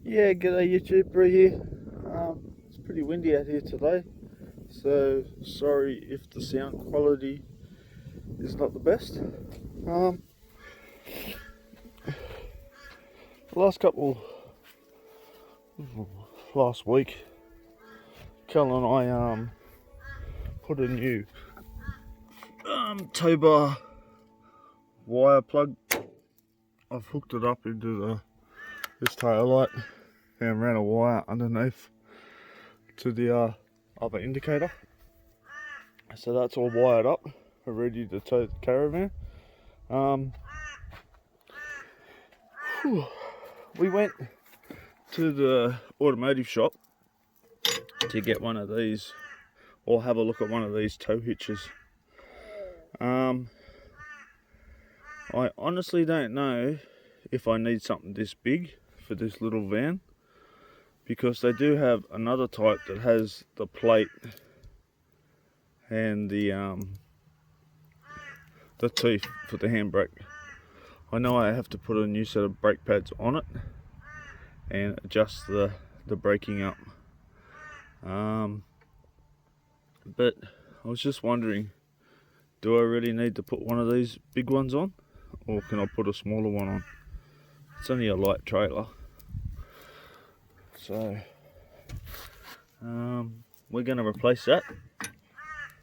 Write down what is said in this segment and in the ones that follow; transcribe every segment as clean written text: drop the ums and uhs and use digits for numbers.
Yeah, g'day YouTube, Bree here. It's pretty windy out here today, so sorry if the sound quality is not the best. The last week, Cal and I put a new tow bar wire plug. I've hooked it up into this tail light and ran a wire underneath to the other indicator, so that's all wired up, ready to tow the caravan. We went to the automotive shop to get one of these, or have a look at one of these tow hitches. I honestly don't know if I need something this big for this little van, because they do have another type that has the plate and the teeth for the handbrake. I know I have to put a new set of brake pads on it and adjust the braking up. But I was just wondering, do I really need to put one of these big ones on, or can I put a smaller one on? It's only a light trailer, so we're going to replace that.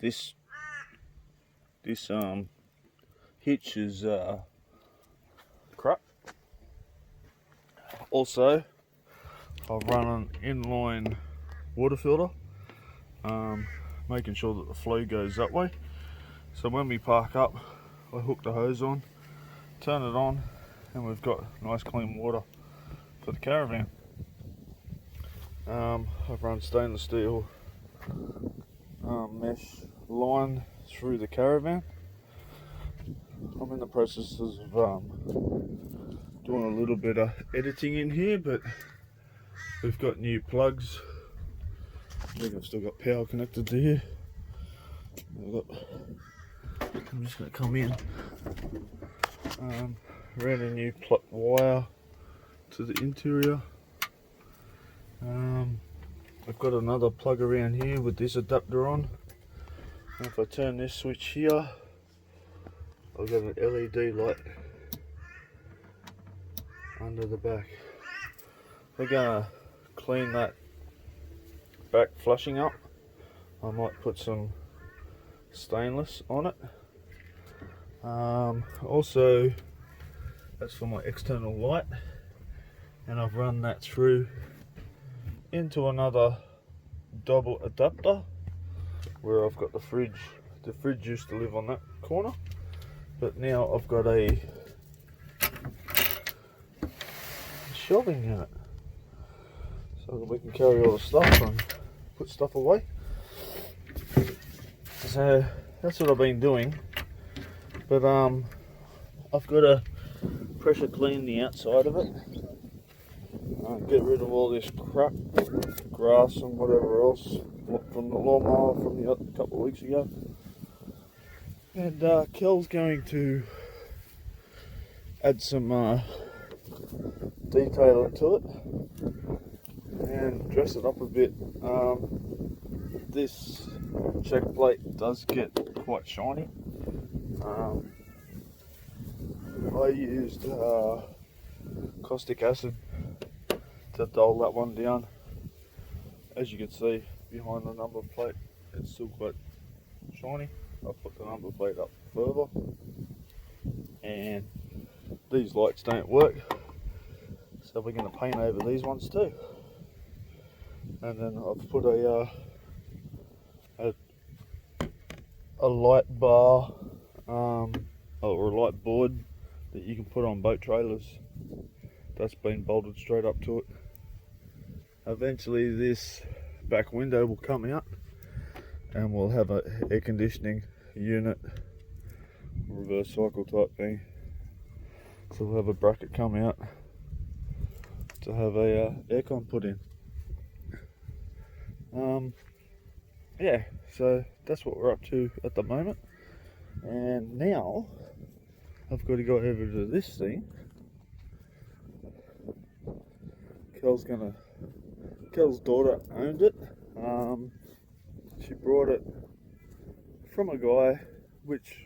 This hitch is crap. Also, I've run an inline water filter, making sure that the flow goes that way. So when we park up, I hook the hose on, turn it on, and we've got nice clean water for the caravan. I've run stainless steel mesh line through the caravan. I'm in the process of doing a little bit of editing in here, but we've got new plugs. I think I've still got power connected to here. I'm just going to come in. Ran a new wire to the interior. I've got another plug around here with this adapter on. And if I turn this switch here, I've got an LED light under the back. We're gonna clean that back flushing up. I might put some stainless on it. Also, that's for my external light, and I've run that through into another double adapter where I've got the fridge. The fridge used to live on that corner, but now I've got a shelving unit so that we can carry all the stuff and put stuff away. So that's what I've been doing, but I've got to pressure clean the outside of it, get rid of all this crap, grass and whatever else from the lawnmower from the other couple of weeks ago. And Kel's going to add some detail into it and dress it up a bit. This check plate does get quite shiny. I used caustic acid to dull that one down. As you can see behind the number plate, it's still quite shiny. I'll put the number plate up further, and these lights don't work, so we're going to paint over these ones too. And then I've put a light bar or a light board that you can put on boat trailers. That's been bolted straight up to it. Eventually this back window will come out and we'll have an air conditioning unit, reverse cycle type thing. So we'll have a bracket come out to have a aircon put in. Yeah, so that's what we're up to at the moment. And now I've got to go over to this thing. Kel's daughter owned it. She brought it from a guy which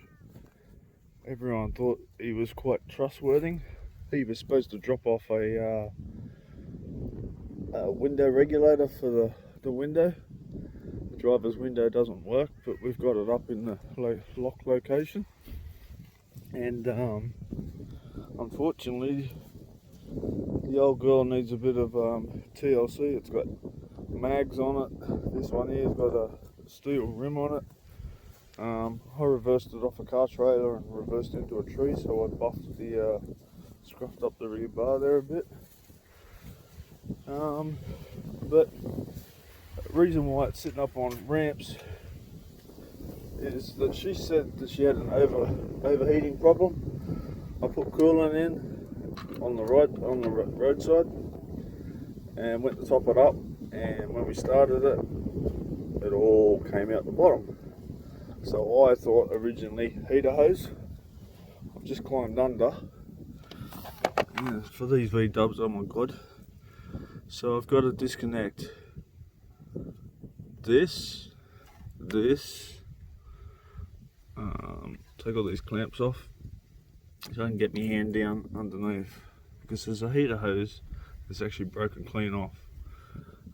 everyone thought he was quite trustworthy. He was supposed to drop off a window regulator for the window. The driver's window doesn't work, but we've got it up in the lock location. And unfortunately, the old girl needs a bit of TLC. It's got mags on it. This one here's got a steel rim on it. I reversed it off a car trailer and reversed into a tree, so I buffed the, scruffed up the rear bar there a bit. But the reason why it's sitting up on ramps is that she said that she had an overheating problem. I put coolant in on the roadside and went to top it up, and when we started it, it all came out the bottom. So I thought originally heater hose. I've just climbed under. Yeah, for these V-dubs, oh my god. So I've got to disconnect this, take all these clamps off so I can get my hand down underneath, because there's a heater hose that's actually broken clean off.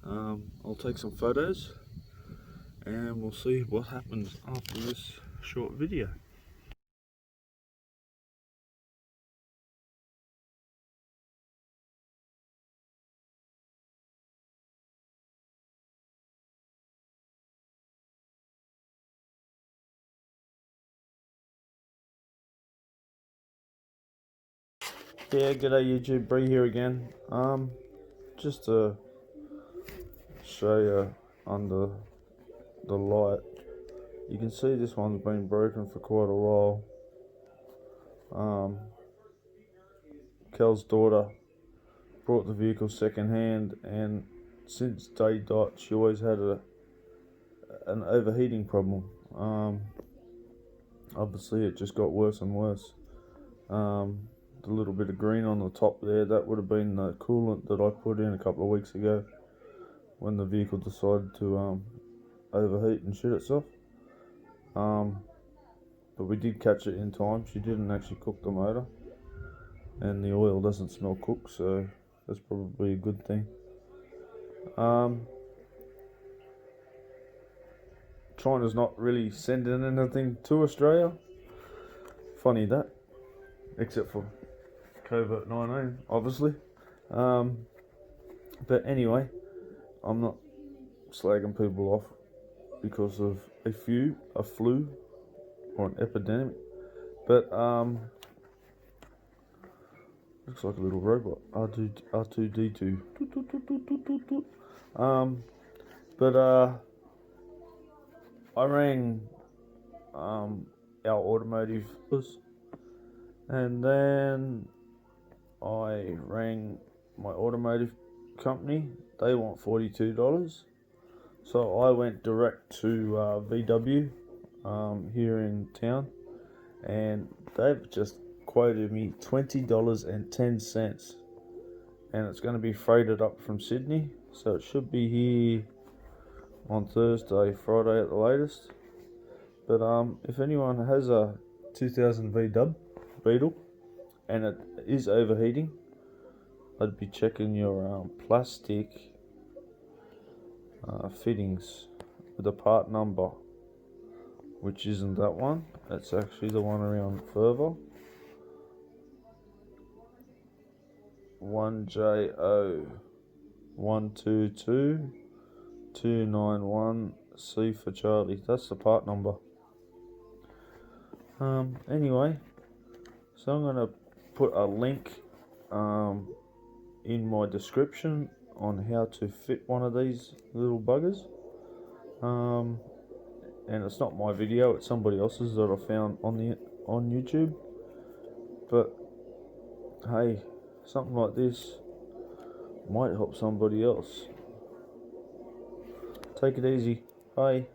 I'll take some photos and we'll see what happens after this short video. Yeah, g'day YouTube, Bree here again. Just to show you under the light, you can see this one's been broken for quite a while. Kel's daughter brought the vehicle second hand, and since day dot she always had an overheating problem. Obviously it just got worse and worse. The little bit of green on the top there, that would have been the coolant that I put in a couple of weeks ago when the vehicle decided to overheat and shit itself. But we did catch it in time. She didn't actually cook the motor, and the oil doesn't smell cooked, so that's probably a good thing. China's not really sending anything to Australia. Funny that, except for COVID-19, obviously. But anyway, I'm not slagging people off because of a flu or an epidemic, but looks like a little robot, R2D2. But I rang our automotive, and then I rang my automotive company. They want $42, so I went direct to VW here in town, and they've just quoted me $20.10, and it's going to be freighted up from Sydney, so it should be here on Thursday, Friday at the latest. But if anyone has a 2000 V-dub beetle and it is overheating, I'd be checking your plastic fittings with a part number, which isn't that one. It's actually the one around further. 1JO122291 C for Charlie. That's the part number. Anyway, so I'm gonna put a link in my description on how to fit one of these little buggers. And it's not my video, it's somebody else's that I found on YouTube. But hey, something like this might help somebody else. Take it easy. Bye.